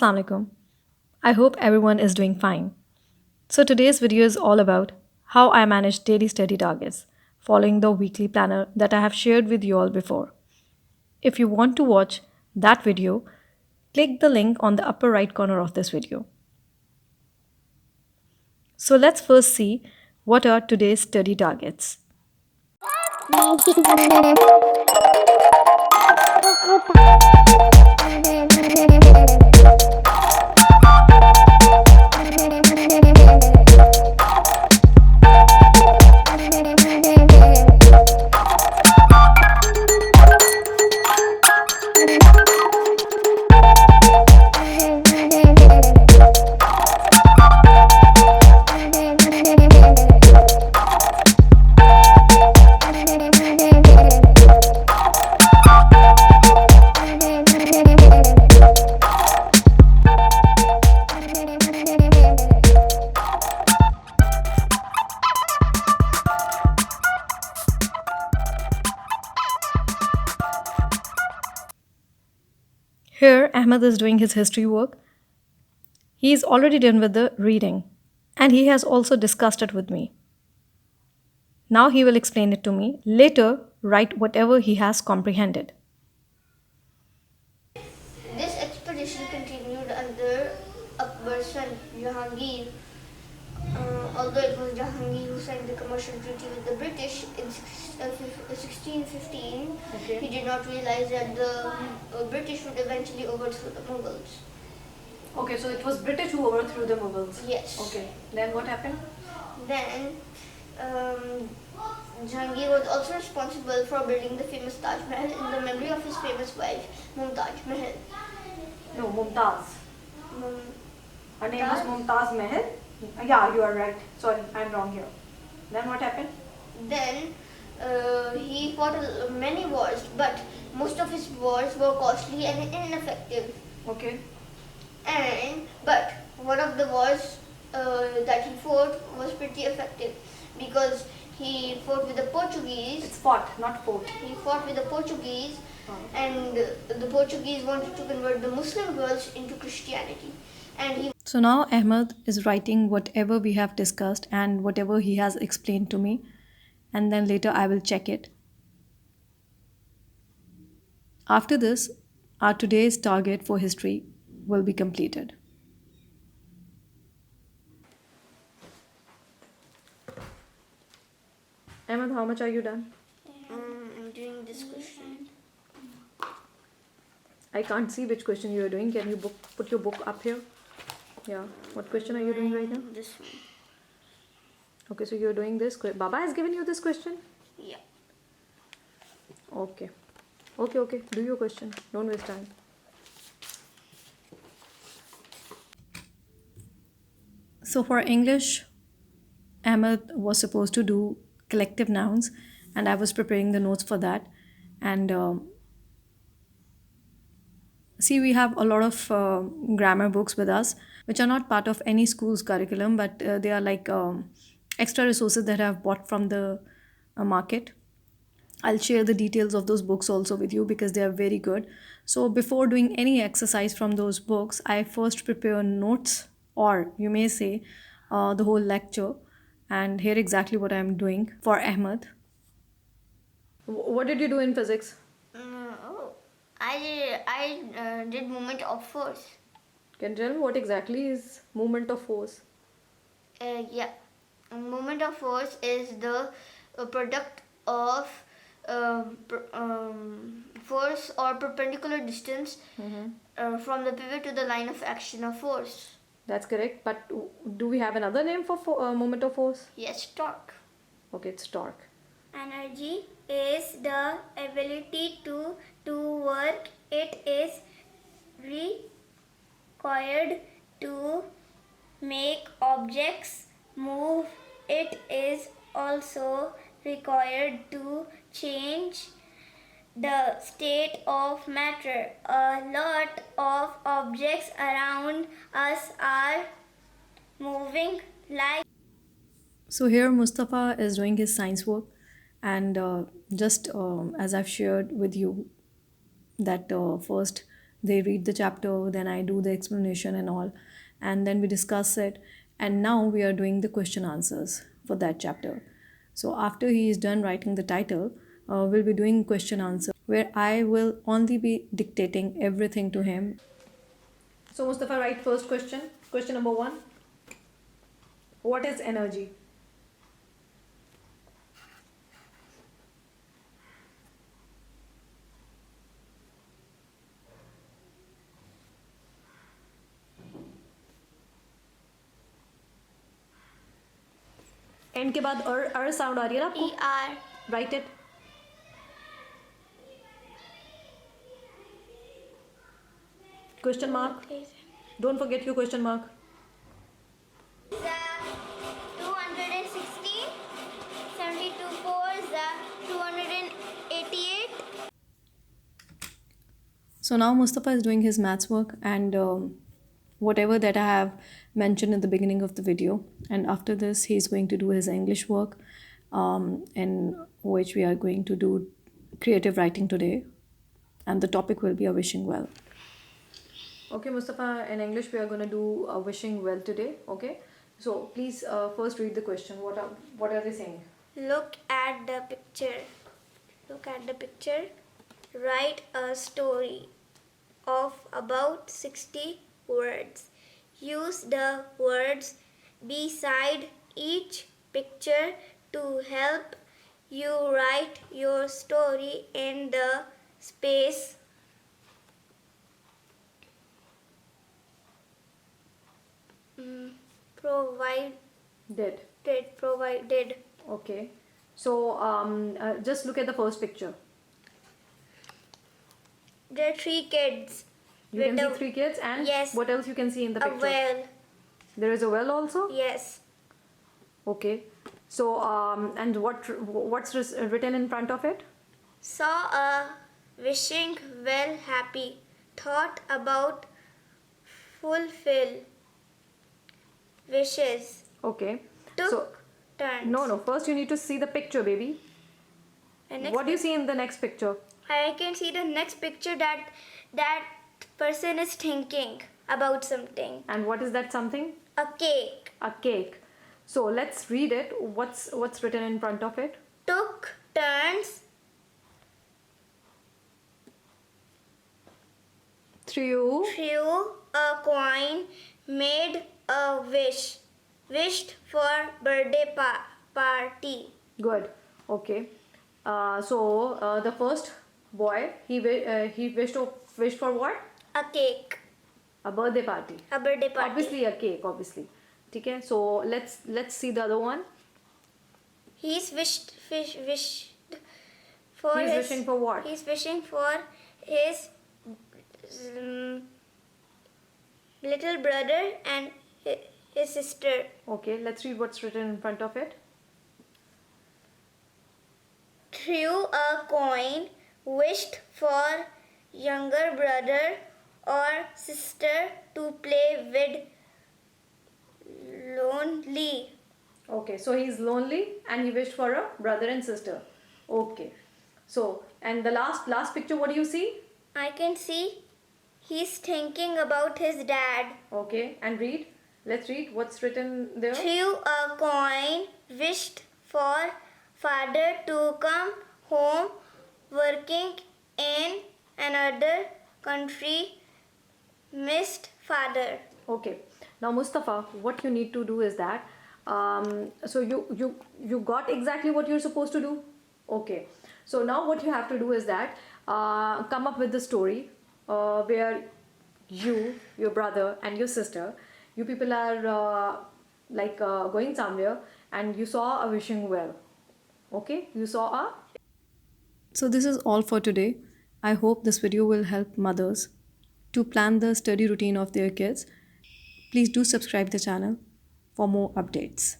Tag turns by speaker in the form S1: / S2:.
S1: Assalamu alaikum. I hope everyone is doing fine. So today's video is all about how I manage daily study targets following the weekly planner that I have shared with you all before. If you want to watch that video, click the link on the upper right corner of this video. So let's first see what are today's study targets. Here, Ahmed is doing his history work. He is already done with the reading and he has also discussed it with me. Now he will explain it to me. Later, write whatever he has comprehended.
S2: This expedition continued under Akbar's son Jahangir. Although it was Jahangir who signed the commercial treaty with the British in 1615, he did not realize that the British would eventually overthrow the Mughals.
S1: Okay, so it was British who overthrew the Mughals.
S2: Yes.
S1: Okay, then what happened?
S2: Then Jahangir was also responsible for building the famous Taj Mahal in the memory of his famous wife, Mumtaz Mahal.
S1: No, Mumtaz. Her name was
S2: Mumtaz?
S1: Mumtaz Mahal. Yeah, you are right. Sorry, I'm wrong here. Then what happened?
S2: Then he fought many wars, but most of his wars were costly and ineffective.
S1: Okay.
S2: But one of the wars that he fought was pretty effective because he fought with the Portuguese.
S1: It's fought, not fought.
S2: He fought with the Portuguese, and the Portuguese wanted to convert the Muslim girls into Christianity.
S1: So now Ahmed is writing whatever we have discussed and whatever he has explained to me, and then later I will check it. After this, our today's target for history will be completed. Ahmed, how much are you done?
S2: I'm doing this question.
S1: I can't see which question you are doing. Can you put your book up here? Yeah. What question are you doing right now?
S2: This one.
S1: Okay, so you're doing this. Baba has given you this question?
S2: Yeah.
S1: Okay. Okay. Do your question. Don't waste time. So for English, Ahmed was supposed to do collective nouns, and I was preparing the notes for that. And see, we have a lot of grammar books with us, which are not part of any school's curriculum, but they are like extra resources that I have bought from the market. I'll share the details of those books also with you because they are very good. So before doing any exercise from those books, I first prepare notes, or you may say the whole lecture. And here exactly what I'm doing for Ahmed. What did you do in physics?
S2: I did moment of force.
S1: Can you tell me what exactly is movement of force?
S2: Yeah. Moment of force is the product of force or perpendicular distance from the pivot to the line of action of force.
S1: That's correct. But do we have another name for moment of force?
S2: Yes, torque.
S1: Okay, it's torque.
S3: Energy is the ability to do work. It is required to make objects move. It is also required to change the state of matter. A lot of objects around us are moving like.
S1: So here Mustafa is doing his science work, and just as I've shared with you that first They read the chapter, then I do the explanation and all, and then we discuss it. And now we are doing the question answers for that chapter. So after he is done writing the title, we'll be doing question answer where I will only be dictating everything to him. So Mustafa, write first question. Question number 1. What is energy? And के बाद अर sound आ रही है ना आपको?
S3: ER.
S1: Right it. Question mark. Don't forget your question mark.
S3: The 216, 72 4, the 288.
S1: So now Mustafa is doing his maths work, and whatever that I have mentioned in the beginning of the video. And after this, he is going to do his English work, in which we are going to do creative writing today. And the topic will be a wishing well. Okay, Mustafa, in English we are going to do a wishing well today. Okay, so please first read the question. What are they saying?
S3: Look at the picture. Look at the picture. Write a story of about 60 words. Use the words beside each picture to help you write your story in the space provided.
S1: Okay, so just look at the first picture.
S3: There are 3 kids.
S1: You can see 3 kids, and
S3: Yes.
S1: what else you can see in the
S3: A
S1: picture?
S3: well.
S1: There is a well also.
S3: Yes.
S1: Okay, so and what's written in front of it?
S3: Saw a wishing well happy. Thought about fulfill wishes.
S1: Okay,
S3: Took
S1: so
S3: turns.
S1: no, first you need to see the picture, baby.
S3: And
S1: What do you see in the next picture?
S3: I can see the next picture that person is thinking about something.
S1: And what is that something?
S3: A cake.
S1: A cake. So let's read it. What's written in front of it?
S3: Took turns. Threw a coin. Made a wish. Wished for birthday party.
S1: Good. Okay. So the first boy, he wished for what?
S3: A cake.
S1: A birthday party.
S3: A birthday party.
S1: Obviously a cake. Obviously. Okay. So let's see the other one.
S3: He's wished for
S1: He's wishing for what?
S3: He's wishing for his little brother and his sister.
S1: Okay. Let's read what's written in front of it.
S3: Threw a coin. Wished for younger brother or sister to play with. Lonely.
S1: Okay. So he's lonely and he wished for a brother and sister. Okay. So and the last picture, what do you see?
S3: I can see he's thinking about his dad.
S1: Okay. And read. Let's read what's written there.
S3: Threw a coin. Wished for father to come home. Working in another country. Missed father.
S1: Okay. Now Mustafa, what you need to do is that so you got exactly what you're supposed to do. Okay. So now what you have to do is that come up with the story where you, your brother and your sister, you people are going somewhere and you saw a wishing well. Okay, you saw a. So this is all for today. I hope this video will help mothers to plan the study routine of their kids. Please do subscribe the channel for more updates.